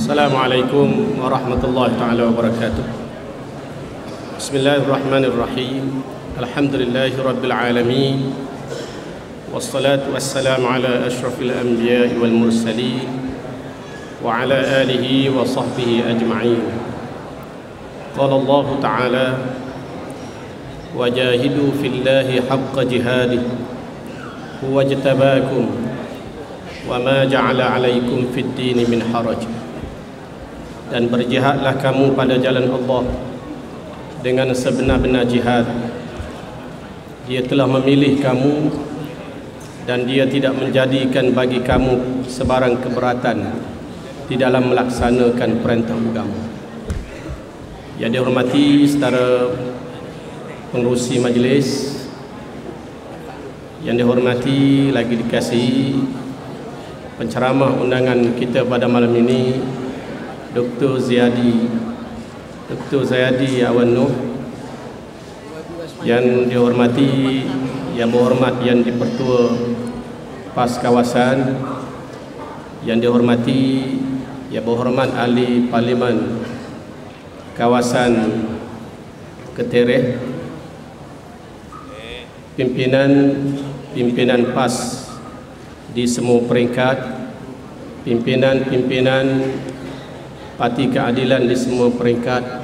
Assalamualaikum warahmatullahi taala wabarakatuh. Bismillahirrahmanirrahim. Alhamdulillahi rabbil alamin. Wassalatu wassalamu ala asyrafil anbiya'i wal mursalin wa ala alihi wa sahbihi ajma'in. Qala Allah ta'ala: wajahidu fillahi haqqa jihadih huwa jtabakum wa ma ja'ala 'alaikum fid dini min haraj. Dan berjihadlah kamu pada jalan Allah dengan sebenar-benar jihad. Dia telah memilih kamu dan dia tidak menjadikan bagi kamu sebarang keberatan di dalam melaksanakan perintah agama. Yang dihormati saudara pengerusi majlis, yang dihormati lagi dikasihi penceramah undangan kita pada malam ini, Dr. Zayadi Awan Noh, yang dihormati, yang berhormat yang dipertua PAS kawasan, yang dihormati, yang berhormat ahli parlimen kawasan Ketereh, pimpinan PAS di semua peringkat, pimpinan Parti Keadilan di semua peringkat,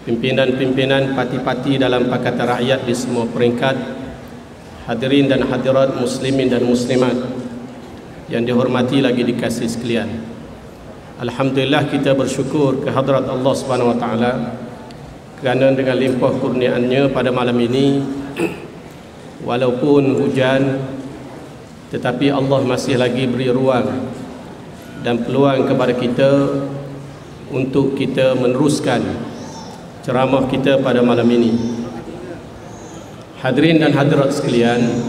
pimpinan parti-parti dalam Pakatan Rakyat di semua peringkat, hadirin dan hadirat muslimin dan muslimat yang dihormati lagi dikasihi sekalian. Alhamdulillah, kita bersyukur kehadrat Allah Subhanahu wa taala kerana dengan limpah kurniaannya pada malam ini walaupun hujan, tetapi Allah masih lagi beri ruang dan peluang kepada kita untuk kita meneruskan ceramah kita pada malam ini. Hadirin dan hadirat sekalian,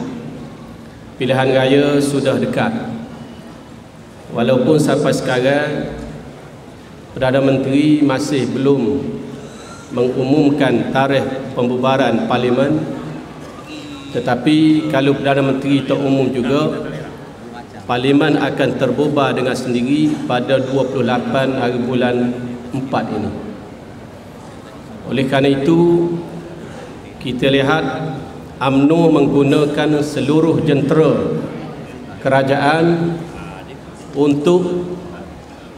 pilihan raya sudah dekat. Walaupun sampai sekarang Perdana Menteri masih belum mengumumkan tarikh pembubaran parlimen, tetapi kalau Perdana Menteri tak umum juga, parlimen akan terbubar dengan sendiri pada 28 hari bulan 4 ini. Oleh kerana itu, kita lihat UMNO menggunakan seluruh jentera kerajaan untuk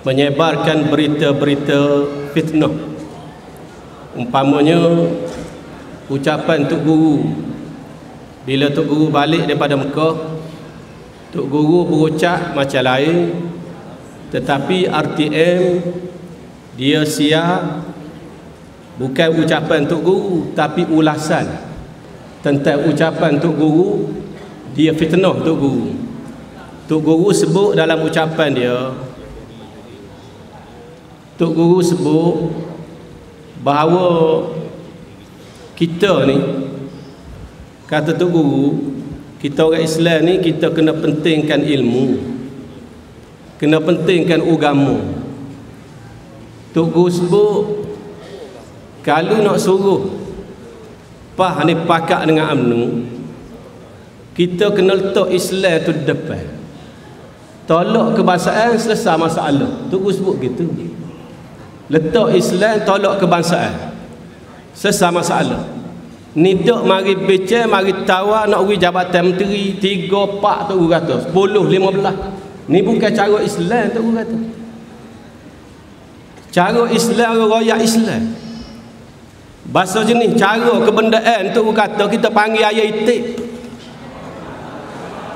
menyebarkan berita-berita fitnah. Umpamanya ucapan Tok Guru bila Tok Guru balik daripada Mekah, Tok Guru berucap macam lain, tetapi RTM dia siar bukan ucapan Tok Guru tapi ulasan tentang ucapan Tok Guru, dia fitnah Tok Guru. Tok Guru sebut dalam ucapan dia, Tok Guru sebut bahawa kita ni, kata Tok Guru, kita orang Islam ni kita kena pentingkan ilmu, kena pentingkan agama. Tok Guru sebut kalau nak suruh PAS ni pakat dengan UMNO, kita kena letak Islam tu depan. Tolak kebangsaan, selesai masalah. Tok Guru sebut gitu. Letak Islam, tolak kebangsaan, selesai masalah. Ni dok mari becek, mari tawar nak pergi jabatan menteri 3, 4 Tok Guru kata, 10, 15. Ni bukan cara Islam Tok Guru kata. Cara Islam royak Islam. Bahasa jenis cara kebendaan Tok Guru kata kita panggil ayat itik.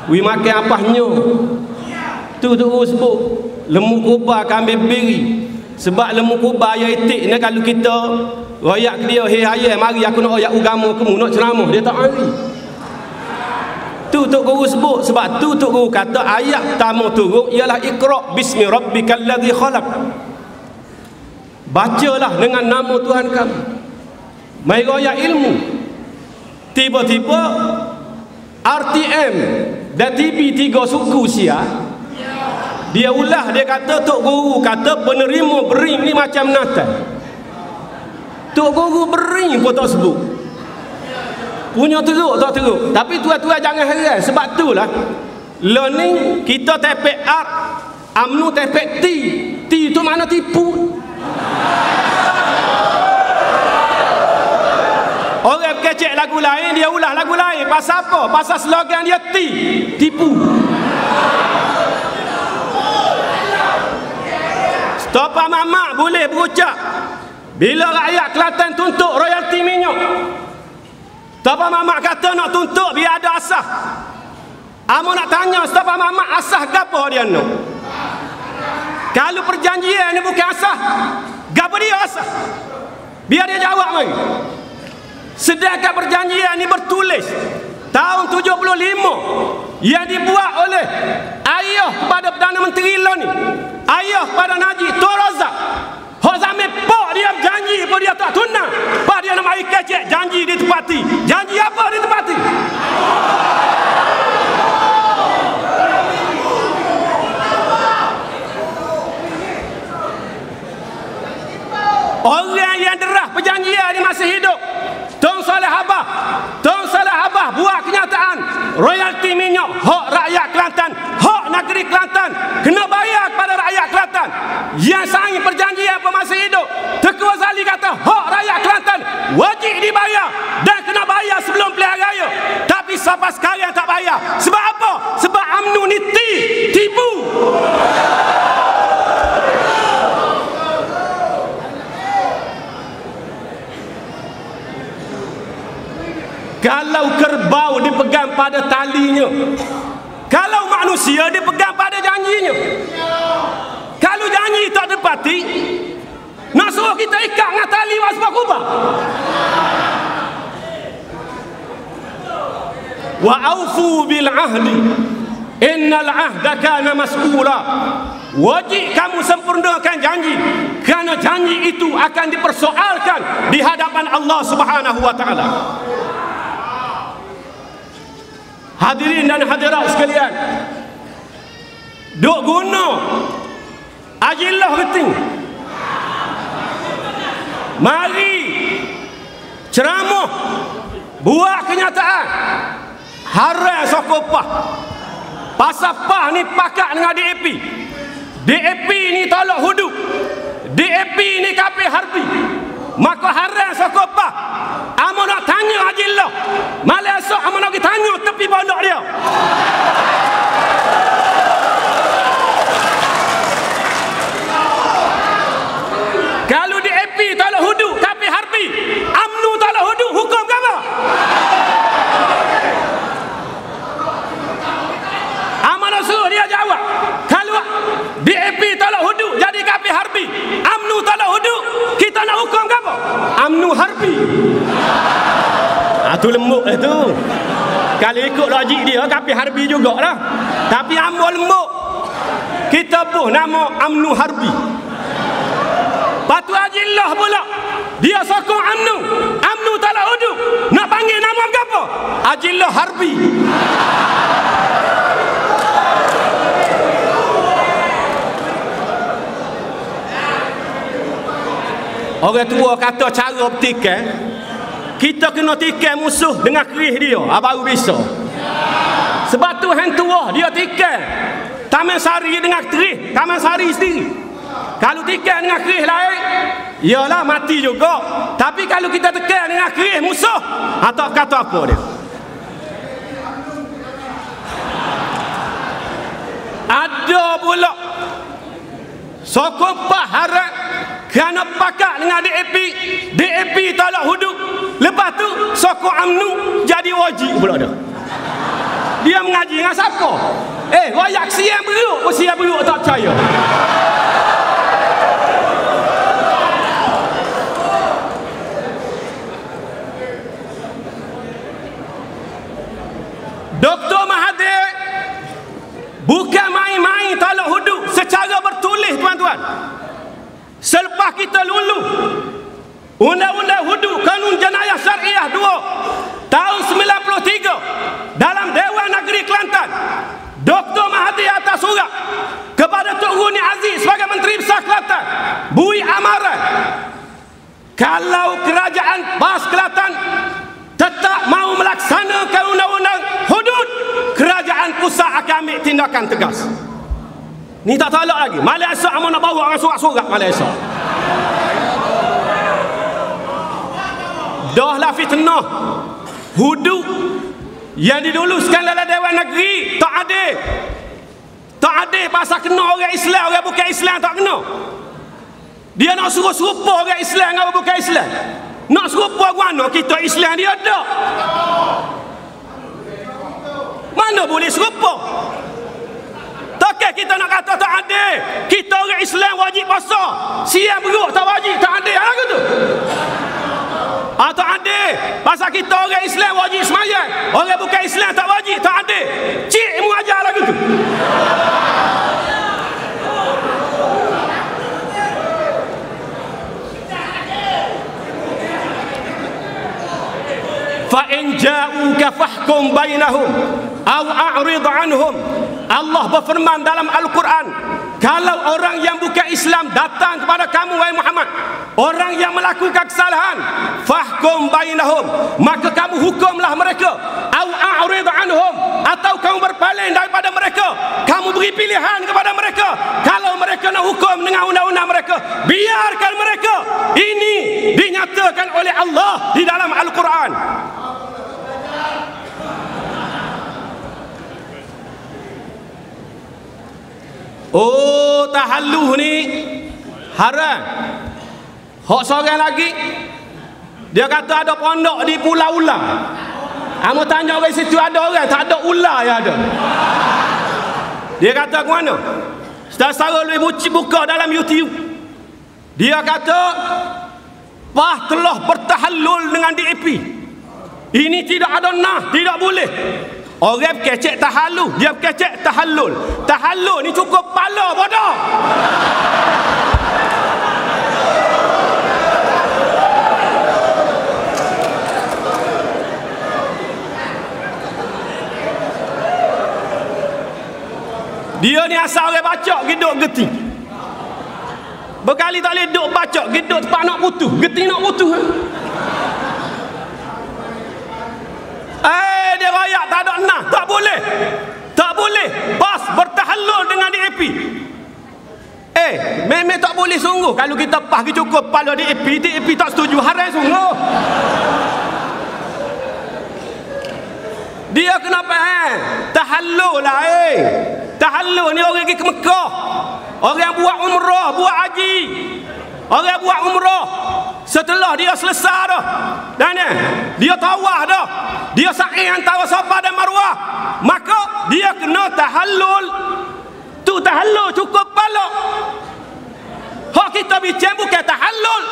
Wi makan apahnya. Tu Tok Guru sebut lembu kurban kambing biri. Sebab lembu kurban ayat itik ni kalau kita royak dia, hei ayah mari aku nak royak agama kamu, nak ceramah, dia tak mari. Tu Tok Guru sebut. Sebab tu Tok Guru kata ayat pertama turun ialah Iqra bismi rabbikal ladzi khalaq. Bacalah dengan nama Tuhan kamu. Mai royak ilmu. Tiba-tiba RTM dan TV 3 suku sia, dia ulah, dia kata Tok Guru kata penerima bering ni macam Natal. Tok Guru bering pun tak sebut. Punya teruk tak teruk. Tapi tuan-tuan jangan heran. Sebab itulah learning kita tepek art, UMNO tepek T. Ti tu mana tipu. Orang kecek lagu lain, dia ulah lagu lain. Pasal apa? Pasal slogan dia tipu. Stopa Mamak boleh berucap bila rakyat Kelantan tuntut royalti minyak. Stopa Mamak kata nak tuntut biar ada asah. Amo nak tanya Stopa Mamak asah gapo dia nak? Kalau perjanjian ni bukan asah, gapo dia asah? Biar dia jawab mari. Sedangkan perjanjian ini bertulis tahun 75 yang dibuat oleh ayah kepada Perdana Menteri lo ni, ayah kepada Najib Tun Razak. Hak zaman pak dia janji pun dia tak tunang. Pak dia nak mari kecek janji ditepati. Janji apa ditepati? Orang yang derah perjanjian ni masih hidup. Tun Saleh Abah buat kenyataan royalti minyak hak rakyat Kelantan, hak negeri Kelantan, kena bayar kepada rakyat Kelantan. Yang sign perjanjian pun masih hidup. Tengku Azali kata hak rakyat Kelantan wajib dibayar dan kena bayar sebelum pilihan raya. Tapi sampai sekarang tak bayar. Sebab apa? Sebab UMNO ni tipu. Kalau kerbau dipegang pada talinya, kalau manusia dipegang pada janjinya. Kalau janji tak depati, nak suruh kita ikat dengan tali wasbah kubah. Wa aufu bil ahdi innal ahda kana mas'ula. Wajib kamu sempurnakan janji, kerana janji itu akan dipersoalkan di hadapan Allah Subhanahu wa taala. Hadirin dan hadirat sekalian, duk guna ajilah penting. Mari ceramah, buat kenyataan haram sokopah. Pasal pah ni pakat dengan DAP. DAP ni tolak hudud. DAP ni kafir harbi. Maka haram sokopah. Amo nak tanya ajilah. Malah esok amo nak tanya tepi pondok dia. Kalau DAP tolak hudud kafir harbi, UMNO tolak hudud, hukum apa? Amo nak suruh dia jawab. Kalau DAP tolak hudud jadi kafir harbi, UMNO tolak hudud, kita nak hukum apa? UMNO harbi. Tu lembut tu. Kalau ikut logik dia kafir harbi jugalah. Tapi ambo lembut. Kita buh nama UMNO harbi. Patu Ajillah pula dia sokong UMNO. UMNO tolak hudud. Nak panggil nama apa? Ajillah harbi. Orang tua kata cara bertikai, kita kena tikai musuh dengan kerih dia, baru bisa. Sebab tu hang tua dia tikai Taman Sari dengan kerih Taman Sari sendiri. Kalau tikai dengan kerih lain, ialah mati juga. Tapi kalau kita tekan dengan kerih musuh, tak kata apa dia. Ada pula sokong Pak Harap kerana pakat dengan DAP. DAP tolak hudud. Lepas tu sokong UMNO jadi wajib pula dah. Dia mengaji dengan siapa? Royak siang beruk, siang beruk tak percaya. Dr. Mahathir bukan main-main tolak hudud secara bertulis, tuan-tuan. Selepas kita lulu Undang-Undang Hudud Kanun Jenayah Syariah 2 tahun 93 dalam Dewan Negeri Kelantan, Dr. Mahathir atas surat kepada Tok Guni Aziz sebagai Menteri Besar Kelantan, bui amaran kalau kerajaan Bas Kelantan tetap mau melaksanakan undang-undang hudud, kerajaan pusat akan ambil tindakan tegas. Ni tak tolak lagi. Malam esok amun nak bawa orang sorak-sorak malam esok. Dah lah fitnah. Hudud yang diluluskan dalam Dewan Negeri tak adil. Tak adil pasal kena orang Islam, orang bukan Islam tak kena. Dia nak suruh serupa orang Islam dengan orang bukan Islam. Nak serupa mana kita Islam dia ada. Mana boleh serupa? Takkan kita nak kata tak adil. Kita orang Islam wajib puasa. Siang beruk tak wajib, tak adil lah tu. Tak adil. Pasal kita orang Islam wajib semayang. Orang bukan Islam tak wajib, tak adil. Cik mu ajar lah tu. Fa in ja'uka fahkum bainahum aw a'rid anhum. Allah berfirman dalam Al-Quran, kalau orang yang bukan Islam datang kepada kamu wahai Muhammad, orang yang melakukan kesalahan, fahkum bainahum, maka kamu hukumlah mereka. Aw a'rid anhum, atau kamu berpaling daripada mereka, kamu beri pilihan kepada mereka. Kalau mereka nak hukum dengan undang-undang mereka, biarkan mereka. Ini dinyatakan oleh Allah di dalam Al-Quran. Oh, tahalluh ni haram. Hak seorang lagi dia kata ada pondok di Pulau Ular. Amo tanya orang situ ada orang, tak ada ular yang ada. Dia kata ke mana? Setara lebih buka dalam YouTube. Dia kata Pah telah bertahallul dengan DAP. Ini tidak ada nah, tidak boleh. Orang kecek tahallul, dia kecek tahallul. Tahallul ni cukup pala bodoh. Dia ni asal orang bacok geduk geti. Berkali tak boleh duk bacok geduk tempat nak putus, geti nak putus. Dia rayak tak ada nah, tak boleh. Tak boleh. Bas bertahallul dengan DAP. Memang tak boleh sungguh. Kalau kita pergi cukup kepala DAP tak setuju, haram sungguh. Dia kena faham. Tahallul lah tahallul ni orang pergi ke Mekah. Orang buat umrah, buat haji. Orang buat umrah, setelah dia selesai dah, dan dia tawaf dah, dia sa'i antara Safa dan Marwah, maka dia kena tahallul. Tu tahallul cukup pala. Hak kita bincang bukan tahallul,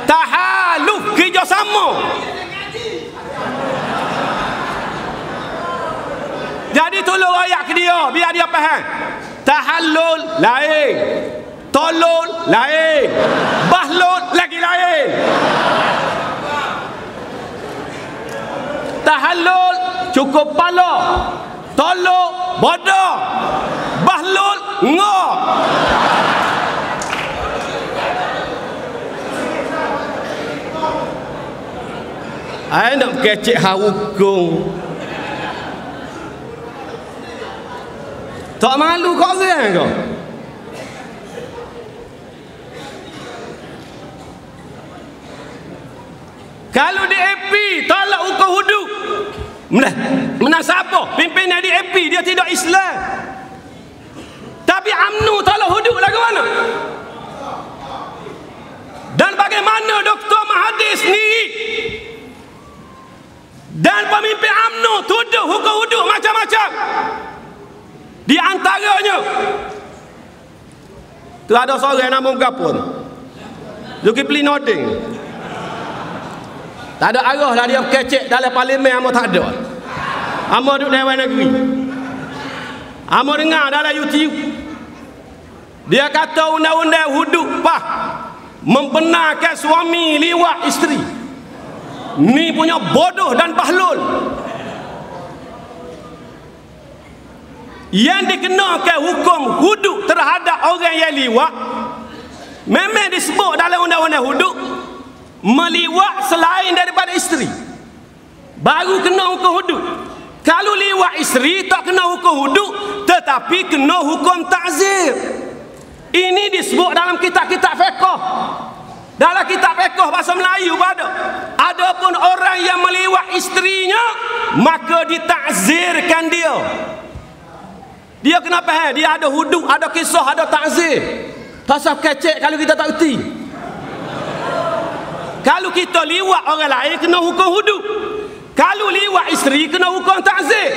tahallul kerjasama. Jadi tolong ayat ke dia biar dia faham. Tahallul lain, tolol lain, bahlul lagi lain. Tahallul cukup pala, tolol bodoh, bahlul ngok. Ai nak kecek hukum. Tak malu kau orang kau. Kalau DAP tolak hukum hudud, menang siapa? Pimpinan DAP dia tidak Islam. Tapi UMNO tolak hudud lah ke mana? Dan bagaimana Dr. Mahathir sendiri dan pemimpin UMNO tuduh hukum hudud macam-macam. Di antaranya tu ada seorang nama berapa tu? Zulkifli Nordin. Tak ada arah lah dia kecek dalam parlimen. Amo tak ada. Amo duduk Dewan Negeri. Amo dengar dalam YouTube. Dia kata undang-undang hudud PAH membenarkan suami liwat isteri. Ni punya bodoh dan bahlul. Yang dikenakan hukum hudud terhadap orang yang liwat memang disebut dalam undang-undang hudud, meliwat selain daripada isteri baru kena hukum hudud. Kalau liwat isteri tak kena hukum hudud, tetapi kena hukum ta'zir. Ini disebut dalam kitab-kitab fiqh. Dalam kitab fiqh bahasa Melayu ada pun orang yang meliwat isterinya, maka ditakzirkan dia. Dia kenapa? Dia ada hudud, ada kisah, ada takzir. Pasal kecek kalau kita tak erti. Kalau kita liwat orang lain kena hukum hudud. Kalau liwat isteri kena hukum takzir.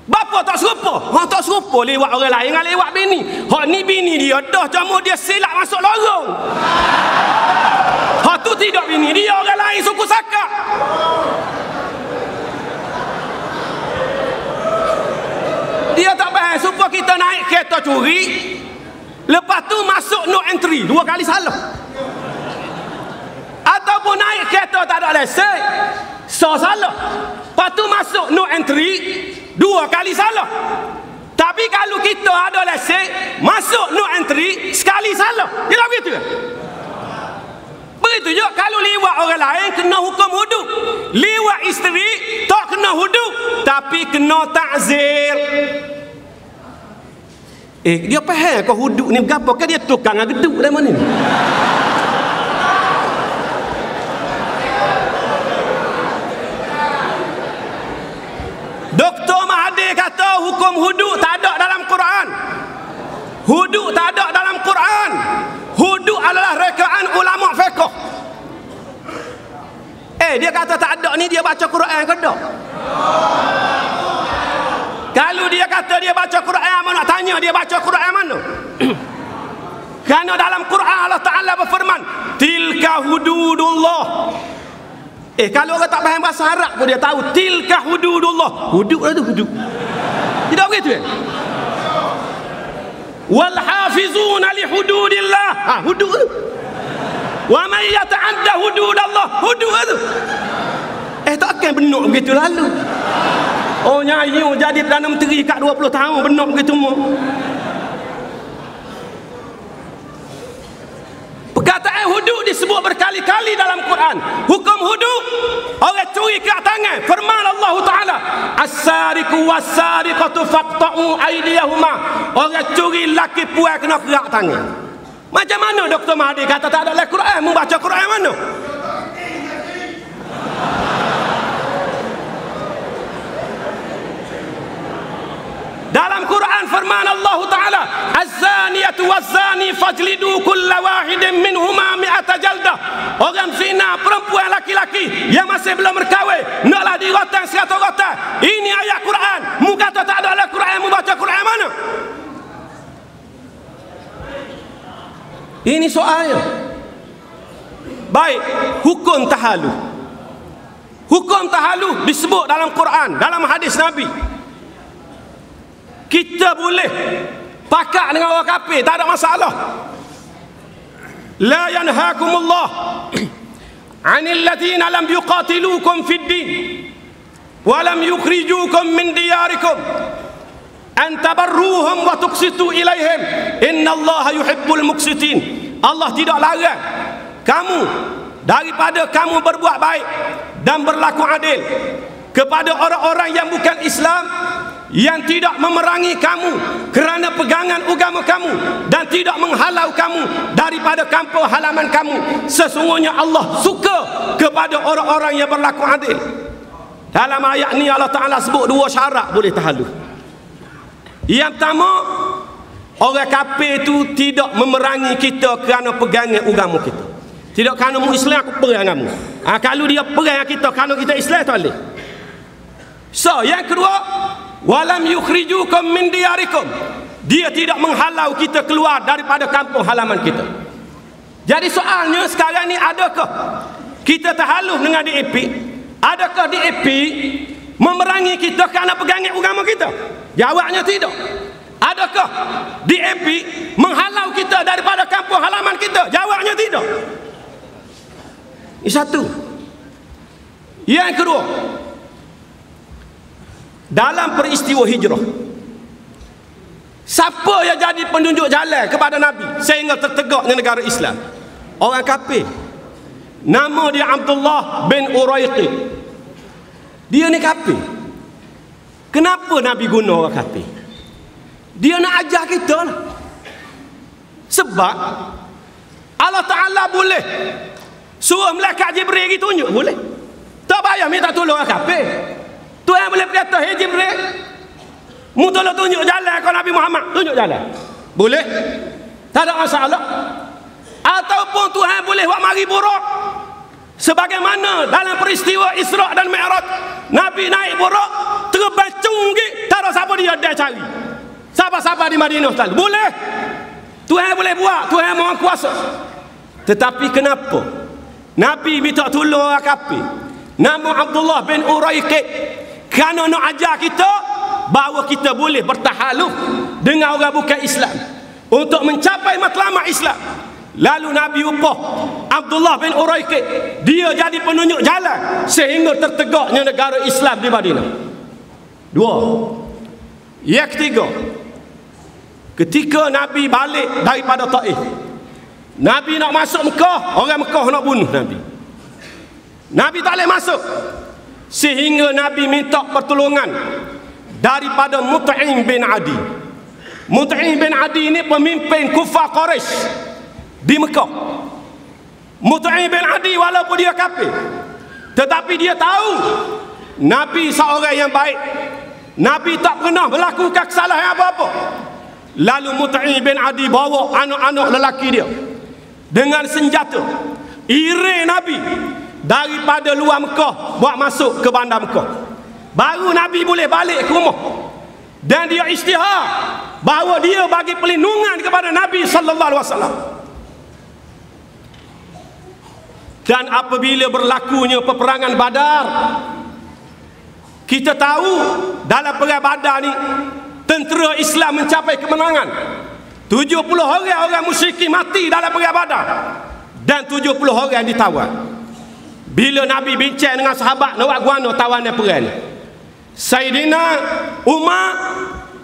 Bapa tak serupa. Hak tak serupa liwat orang lain dengan liwat bini. Hak ni bini dia dah cuma dia silap masuk lorong. Hak tu tidak bini dia, orang lain suku sakak. Dia tak faham. Supaya kita naik kereta curi, lepas tu masuk no entry, 2 kali salah. Ataupun naik kereta tak ada lesen, salah. Lepas tu masuk no entry, 2 kali salah. Tapi kalau kita ada lesen, masuk no entry, sekali salah. Dia tak begitu kan? Begitu juga kalau liwat orang lain kena hukum hudud. Liwat isteri tak kena hudud, tapi kena takzir. Dia faham ke hudud ni berapa? Kan dia tukang geduk dari mana ni? Dr. Mahathir kata hukum hudud tak ada dalam Quran. Hudud tak ada dalam Quran. Hudud adalah rekaan ulama fiqh. Dia kata tak ada ni, dia baca Quran ke tak? Kalau dia kata dia baca Quran, mana nak tanya dia baca Quran mana? Kerana dalam Quran Allah Ta'ala berfirman, tilka hududullah. Kalau orang tak faham bahasa Arab pun dia tahu tilka hududullah. Hudud lah tu, hudud. Tidak begitu kan? Wal hafizuna li hududillah. Hudud tu. Wa may yata'adda hududallah. Hudud tu. Takkan benar begitu lalu. Nyanyi jadi Perdana Menteri kat 20 tahun benar begitu mu. Perkataan hudud disebut berkali-kali dalam Quran. Hukum hudud, orang curi kat tangan. Firman Allah Ta'ala, as-sariqu was-sariqatu faqta'u aydiyahuma. Orang curi laki puan kena kerak tangan. Macam mana Dr. Mahathir kata tak ada dalam Quran? Mu baca Quran mana? Dalam Quran firman Allah Ta'ala, az-zaniyatu waz-zani fajlidu kulla wahidin minhuma mi'ata jaldah. Orang zina perempuan laki-laki yang masih belum berkahwin naklah dirotang 100 rotang. Ini ayat Quran. Mu kata tak ada dalam Quran, mu baca Quran mana? Ini soalnya. Baik, hukum tahaluh. Hukum tahaluh disebut dalam Quran, dalam hadis Nabi. Kita boleh pakat dengan orang kafir, tak ada masalah. La yanhaakumullah 'anil ladzina lam yuqatilukum fid din wa lam yukhrijukum min diyarikum an tabarruhum wa tuqsitu ilaihim innallaha yuhibbul muqsitin. Allah tidak larang kamu daripada kamu berbuat baik dan berlaku adil kepada orang-orang yang bukan Islam, yang tidak memerangi kamu kerana pegangan agama kamu dan tidak menghalau kamu daripada kampung halaman kamu. Sesungguhnya Allah suka kepada orang-orang yang berlaku adil. Dalam ayat ni Allah Ta'ala sebut 2 syarat boleh tahaluh. Yang pertama, orang kafir itu tidak memerangi kita kerana pegangan agama kita. Tidak kerana mu Islam aku perang kamu. Kalau dia perang kita kerana kita Islam tak boleh. So, yang kedua, walam yukhrijukum min diyarikum. Dia tidak menghalau kita keluar daripada kampung halaman kita. Jadi soalnya sekarang ni, adakah kita tahaluh dengan DAP? Adakah DAP memerangi kita kerana pegangan agama kita? Jawabnya tidak. Adakah DAP menghalau kita daripada kampung halaman kita? Jawabnya tidak. Ini satu. Yang kedua, dalam peristiwa hijrah, siapa yang jadi penunjuk jalan kepada Nabi sehingga tertegaknya negara Islam? Orang kafir. Nama dia Abdullah bin Uraiqi. Dia ni kafir. Kenapa Nabi guna orang kafir? Dia nak ajar kita lah. Sebab Allah Ta'ala boleh suruh malaikat Jibril pergi tunjuk, boleh. Tak payah minta tolong orang kafir. Tuhan boleh berkata, "Hei Jibril, mu tolong tunjuk jalan kau Nabi Muhammad, tunjuk jalan." Boleh. Tak ada masalah. Ataupun Tuhan boleh buat mari buruk. Sebagaimana dalam peristiwa Isra' dan Mi'raj, Nabi naik buruk, terbang cunggi, tak ada siapa dia cari. Siapa-siapa di Madinah sekali. Boleh. Tuhan boleh buat, Tuhan Maha Kuasa. Tetapi kenapa Nabi minta tolong orang kafir? Nama Abdullah bin Uraiqid, kerana nak ajar kita bahawa kita boleh bertahaluf dengan orang bukan Islam untuk mencapai matlamat Islam. Lalu Nabi upah Abdullah bin Uraiqid, dia jadi penunjuk jalan sehingga tertegaknya negara Islam di Madinah. Dua. Yang ketiga, ketika Nabi balik daripada Taif, Nabi nak masuk Mekah, orang Mekah nak bunuh Nabi. Nabi tak boleh masuk, sehingga Nabi minta pertolongan daripada Mut'im bin Adi. Mut'im bin Adi ini pemimpin kufar Quraisy di Mekah. Mut'im bin Adi walaupun dia kafir, tetapi dia tahu Nabi seorang yang baik. Nabi tak pernah melakukan kesalahan apa-apa. Lalu Mut'im bin Adi bawa anak-anak lelaki dia dengan senjata, iring Nabi daripada luar Mekah buat masuk ke bandar Mekah. Baru Nabi boleh balik ke rumah. Dan dia isytihar bahawa dia bagi perlindungan kepada Nabi sallallahu alaihi wasallam. Dan apabila berlakunya peperangan Badar, kita tahu dalam perang Badar ni tentera Islam mencapai kemenangan. 70 orang musyrikin mati dalam perang Badar dan 70 orang ditawan. Bila Nabi bincang dengan sahabat nak buat guano tawanan perang, Sayyidina Umar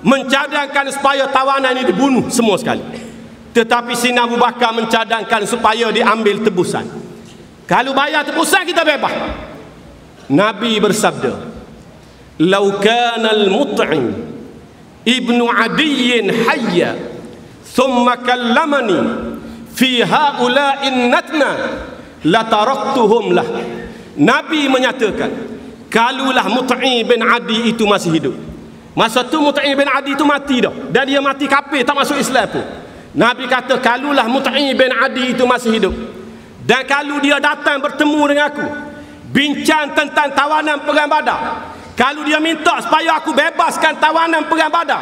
mencadangkan supaya tawanan ini dibunuh semua sekali. Tetapi Sayyidina Abu Bakar mencadangkan supaya diambil tebusan. Kalau bayar tebusan kita bebas. Nabi bersabda, "Lau kana al-Mut'im ibnu Adiyyin hayya thumma kallamani fi haula'in natna la taraktuhum lah." Nabi menyatakan, kalulah Mut'im bin Adi itu masih hidup. Masa tu Mut'im bin Adi itu mati dah, dan dia mati kafir, tak masuk Islam pun. Nabi kata, kalulah Mut'im bin Adi itu masih hidup, dan kalau dia datang bertemu dengan aku, bincang tentang tawanan perang Badar, kalau dia minta supaya aku bebaskan tawanan perang Badar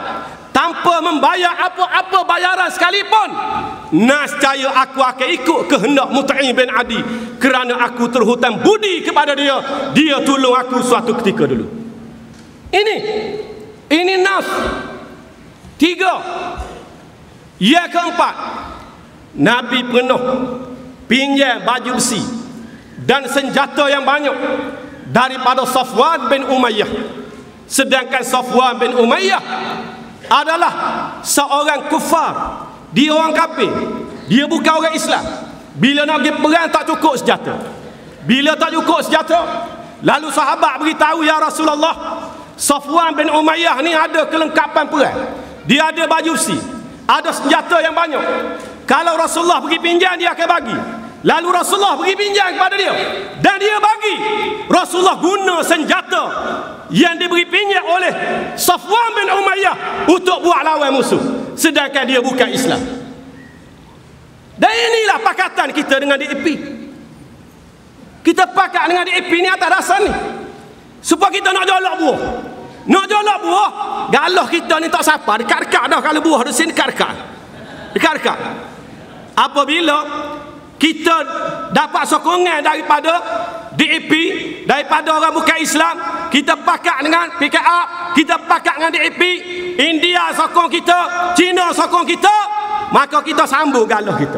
tanpa membayar apa-apa bayaran sekalipun, nescaya aku akan ikut kehendak Mut'im bin Adi, kerana aku terhutang budi kepada dia. Dia tolong aku suatu ketika dulu. Ini nas. 3. Yang keempat, Nabi pernah pinjam baju besi dan senjata yang banyak daripada Safwan bin Umayyah. Sedangkan Safwan bin Umayyah adalah seorang kufar. Dia orang kafir, dia bukan orang Islam. Bila nak pergi perang tak cukup senjata. Bila tak cukup senjata, lalu sahabat beritahu, "Ya Rasulullah, Safwan bin Umayyah ni ada kelengkapan perang. Dia ada baju besi, ada senjata yang banyak. Kalau Rasulullah pergi pinjam, dia akan bagi." Lalu Rasulullah pergi pinjam kepada dia dan dia bagi. Rasulullah guna senjata yang diberi pinjam oleh Safwan bin Umayyah untuk buat lawan musuh, sedangkan dia bukan Islam. Dan inilah pakatan kita dengan DAP. Kita pakat dengan DAP ni atas dasar ni, supaya kita nak jolak buah. Nak jolak buah, galah kita ni tak siapa, dekat-dekat dah. Kalau buah di sini dekat-dekat. Apabila kita dapat sokongan daripada DAP, daripada orang bukan Islam, kita pakat dengan PKR, kita pakat dengan DAP, India sokong kita, China sokong kita, maka kita sambung galah kita.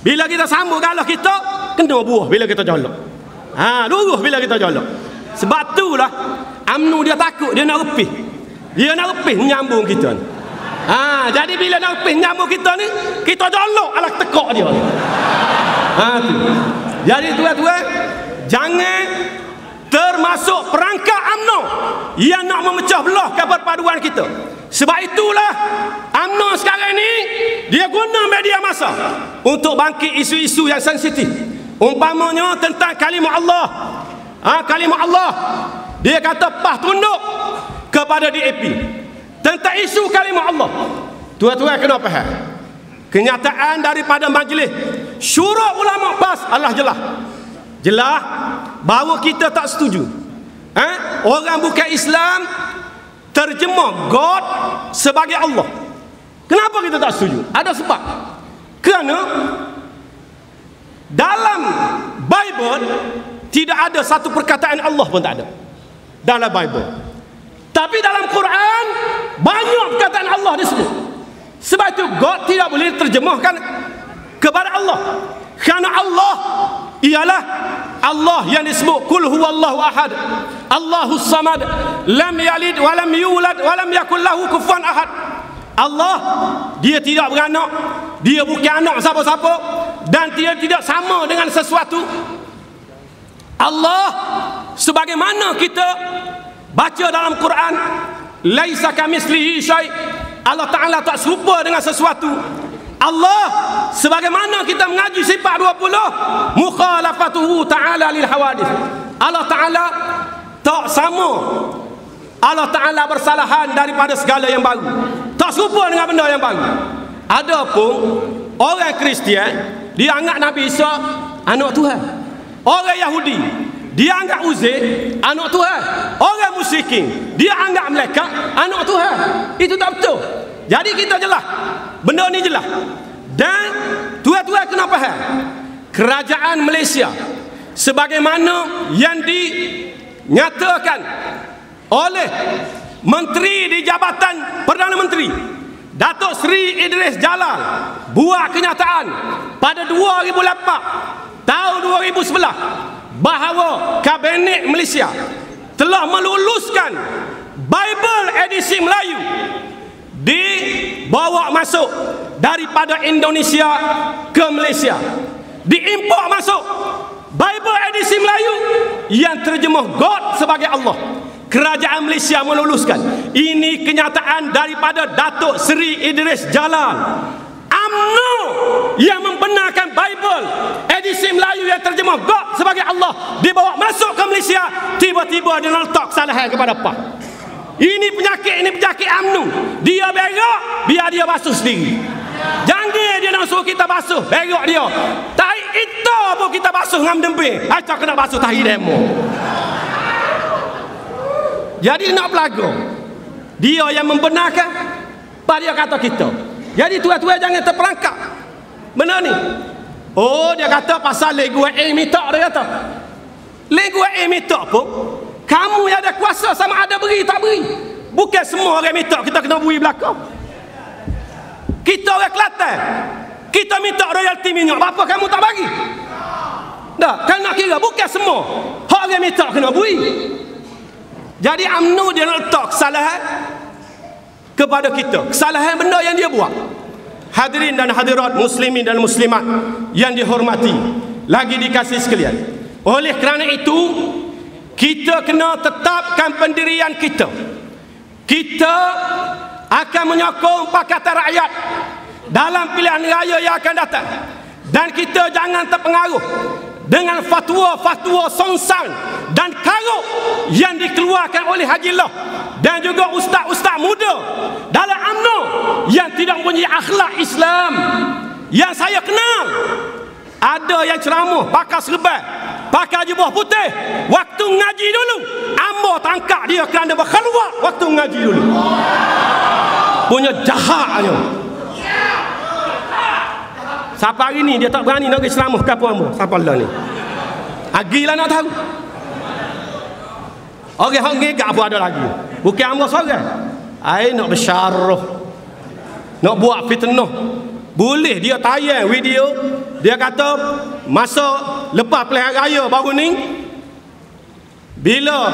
Bila kita sambung galah kita, kena buah bila kita jolak. Lurus bila kita jolak. Sebab itulah UMNO dia takut, dia nak repih. Dia nak repih menyambung kita ni. Jadi bila nak repih menyambung kita ni, kita jolak alah tekak dia. Tu. Jadi tuan-tuan, jangan termasuk perangkap UMNO yang nak memecah belahkan perpaduan kita. Sebab itulah UMNO sekarang ni dia guna media massa untuk bangkit isu-isu yang sensitif. Umpamanya tentang kalimah Allah. Kalimah Allah. Dia kata PAS tunduk kepada DAP. Tentang isu kalimah Allah. Tuan-tuan kena faham. Kenyataan daripada majlis syura ulama PAS adalah jelas bahawa kita tak setuju. Orang bukan Islam terjemah God sebagai Allah. Kenapa kita tak setuju? Ada sebab. Kerana dalam Bible tidak ada satu perkataan Allah pun tak ada dalam Bible. Tapi dalam Quran banyak perkataan Allah disebut. Sebab itu God tidak boleh terjemahkan kepada Allah. Kerana Allah ialah Allah yang disebut Qul huwallahu ahad, Allahus samad, lam yalid wa lam yulad wa lam yakul lahu kufuwan ahad. Allah, dia tidak beranak, dia bukan anak siapa-siapa, dan dia tidak sama dengan sesuatu. Allah sebagaimana kita baca dalam Quran, laisa kamitslihi syai', Allah Ta'ala tak serupa dengan sesuatu. Allah sebagaimana kita mengaji sifat 20 mukhalafatuhu ta'ala lil hawadith, Allah Ta'ala tak sama. Allah Ta'ala bersalahan daripada segala yang baru, tak serupa dengan benda yang baru. Adapun orang Kristian dia anggap Nabi Isa anak Tuhan. Orang Yahudi dia anggap Uzair anak Tuhan. Orang musyrikin dia anggap malaikat anak Tuhan. Itu tak betul. Jadi kita jelas, benda ni jelas. Dan tuan-tuan kena faham, kerajaan Malaysia sebagaimana yang dinyatakan oleh Menteri di Jabatan Perdana Menteri Datuk Seri Idris Jalal buat kenyataan pada 2008 tahun 2011 bahawa Kabinet Malaysia telah meluluskan Bible edisi Melayu dibawa masuk daripada Indonesia ke Malaysia, diimport masuk Bible edisi Melayu yang terjemah God sebagai Allah. Kerajaan Malaysia meluluskan. Ini kenyataan daripada Datuk Seri Idris Jalal. UMNO yang membenarkan Bible edisi Melayu yang terjemah God sebagai Allah dibawa masuk ke Malaysia, tiba-tiba dia letak kesalahan kepada PAS. Ini penyakit UMNO. Dia berak, biar dia basuh sendiri. Jangan dia nak suruh kita basuh, berak dia. Tahi itu pun kita basuh dengan demping. Acak kena basuh tahi demo. Jadi nak pelaga, dia yang membenarkan, dia kata kita. Jadi tuan-tuan jangan terperangkap benda ni. Oh, dia kata pasal legu minta, dia kata legu minta pun kamu yang ada kuasa sama ada beri tak beri. Bukan semua orang minta kita kena beri belakang. Kita orang Kelantan, kita minta royalti minyak, apa kamu tak bagi? Tak, kan nak kira bukan semua hak orang minta kena beri. Jadi UMNO dia nak letak kesalahan kepada kita, kesalahan benda yang dia buat. Hadirin dan hadirat muslimin dan muslimat yang dihormati lagi dikasih sekalian, oleh kerana itu kita kena tetapkan pendirian kita. Kita akan menyokong Pakatan Rakyat dalam pilihan raya yang akan datang, dan kita jangan terpengaruh dengan fatwa-fatwa songsang dan karuk yang dikeluarkan oleh Haji Lah dan juga ustaz-ustaz muda dalam UMNO yang tidak mempunyai akhlak Islam. Yang saya kenal, ada yang ceramah pakai serban, pakai jubah putih, waktu ngaji dulu ambo tangkap dia kerana berkhalwat waktu ngaji dulu. Punya jahatnya. Siapa hari ni dia tak berani nak pergi ceramah ke apa ambo? Siapa lah ni? Agilah nak tahu. Orang ngegak pun ada lagi. Bukan ambo seorang. Ai nak bersyarah, nak buat fitnah. Boleh dia tayang video, dia kata masa lepas pilihan raya baru ni, bila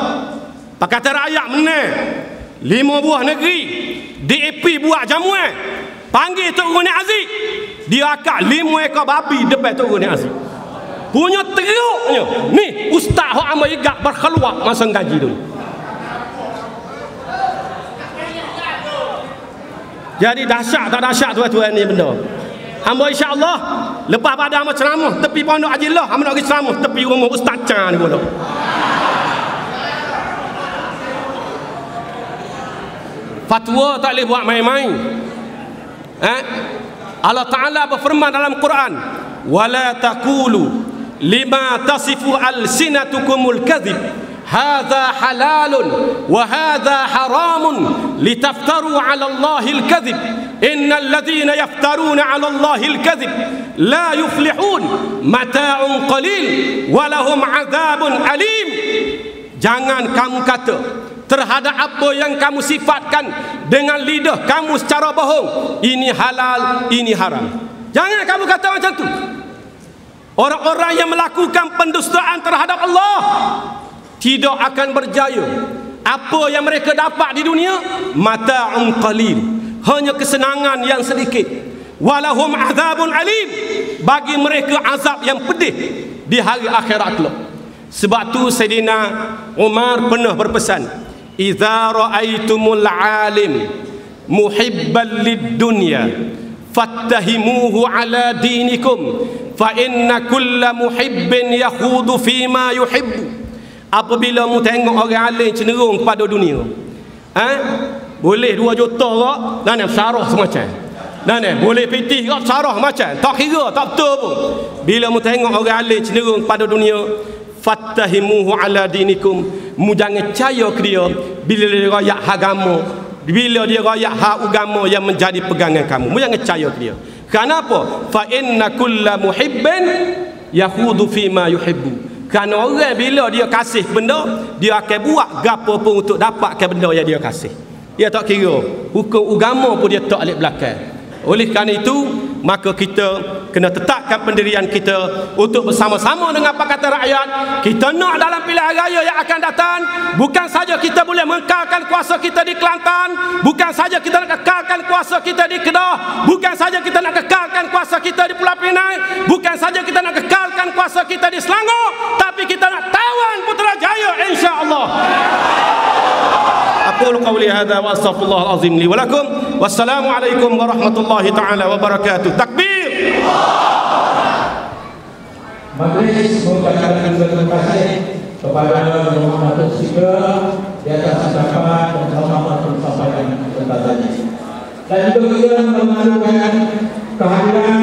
Pakatan Rakyat menang 5 buah negeri, DAP buat jamuan, panggil Tok Guru Nik Aziz, dia akak 5 ekor babi depan Tok Guru Nik Aziz. Punya teruknya ni ustaz hok ambil igak berkhalwat masa ngaji dulu. Jadi dahsyat tak dahsyat tuan-tuan ni benda. Hamba insya-Allah lepas pada hamba ceramah tepi pondok Hajilah, hamba nak pergi ceramah tepi rumah Ustaz Chan ni pula. Fatwa tak boleh buat main-main. Allah Ta'ala berfirman dalam Quran, wala taqulu lima tasifu alsinatukumul kadhib hadza halalun wa hadza haramun litaftaru 'ala Allahil kadhib innal ladzina yaftaruna 'ala Allahil kadhib la yuflihun mata'un qalil wa lahum 'adzabun alim. Jangan kamu kata terhadap apa yang kamu sifatkan dengan lidah kamu secara bohong, ini halal, ini haram. Jangan kamu kata macam tu. Orang-orang yang melakukan pendustaan terhadap Allah tidak akan berjaya. Apa yang mereka dapat di dunia mata'un qalil, hanya kesenangan yang sedikit. Walahum azabun alim, bagi mereka azab yang pedih di hari akhirat kelak. Sebab tu Sayyidina Umar pernah berpesan, idza ra'aitumul alim muhibban lid-dunya fattahimuhu ala dinikum fa inna kulla muhibbin yakhudu fima yuhibbu. Apabila mu tengok orang alim cenderung kepada dunia, boleh 2 juta kok dan syarah semacam, dan boleh pitih kok syarah macam tak kira tak betul pun. Bila mu tengok orang alim cenderung kepada dunia, fattahimuhu ala dinikum, mu jangan percaya ke dia bila dia royak agama, bila dia royak hak agama yang menjadi pegangan kamu, mu jangan percaya ke dia. Kenapa? Fa inna kulla muhibbin yakhudu fima yuhibbu. Kerana orang bila dia kasih benda, dia akan buat gapo pun untuk dapatkan benda yang dia kasih. Dia tak kira hukum agama pun dia tak alik belakang. Oleh kerana itu, maka kita kena tetapkan pendirian kita untuk bersama-sama dengan Pakatan Rakyat. Kita nak dalam pilihan raya yang akan datang, bukan saja kita boleh mengekalkan kuasa kita di Kelantan, bukan saja kita nak kekalkan kuasa kita di Kedah, bukan saja kita nak kekalkan kuasa kita di Pulau Pinang, bukan saja kita nak kekalkan kuasa kita di Selangor, tapi kita nak tawan Putrajaya insya-Allah. Aqulu qawli hadza wa astaghfirullahal azim li wa lakum. Wassalamu alaikum warahmatullahi taala wabarakatuh. Takbir. Majlis mengucapkan terima kasih kepada Muhammad Speaker di atas ucapan dan selamat menyampaikan tentangnya. Dan juga kita mengajukan kehadiran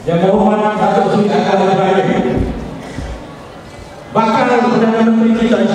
Yang Berhormat Datuk Seri Akbar Ibrahim, bakal Perdana Menteri kita